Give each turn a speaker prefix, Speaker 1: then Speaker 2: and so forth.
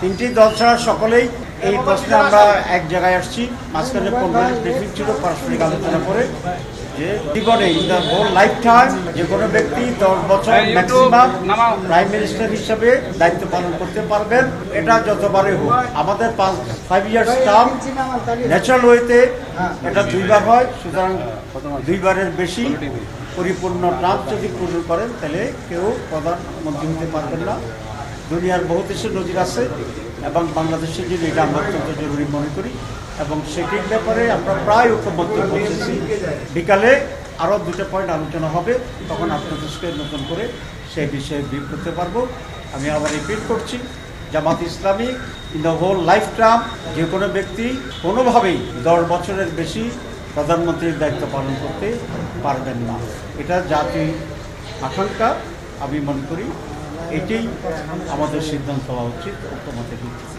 Speaker 1: তিনটি দল ছাড়া সকলেই এই প্রশ্নে আমরা এক জায়গায় আসছি। মাঝখানে 15 মিনিট ব্রিফিং ছিল, পারস্পরিক আলোচনা করে যে জীবনে in the whole life time যে কোনো ব্যক্তি 10 বছর ম্যাক্সিমাম প্রাইম মিনিস্টার হিসাবে দায়িত্ব পালন করতে পারবেন। এটা যতবারই হোক, আমাদের 5 ইয়ার্স টার্ম ন্যাচারাল ওয়েতে এটা 2বার হয়, সুতরাং 2বারের বেশি পরিপূর্ণ টার্ম যদি পূরণ করেন তাহলে কেউ প্রধানমন্ত্রী হতে পারবেন না। দুনিয়ার বহু দেশের নজির আছে এবং বাংলাদেশের জন্য এটা আমরা অত্যন্ত জরুরি মনে করি এবং সেটির ব্যাপারে আমরা প্রায় ঐক্যমত্যে পৌঁছেছি। বিকালে আরও 2টা পয়েন্ট আলোচনা হবে, তখন আপনাদেরকে নতুন করে সেই বিষয়ে ব্রিফ করতে পারবো। আমি আবার রিপিট করছি, Jamaat Islami in the whole life term যে কোনো ব্যক্তি কোনোভাবেই 10 বছরের বেশি প্রধানমন্ত্রীর দায়িত্ব পালন করতে পারবেন না। এটা জাতির আকাঙ্ক্ষা। আমি মনে করি এটাই আমাদের সিদ্ধান্ত হওয়া উচিত ঐক্যমতের ভিত্তিতে।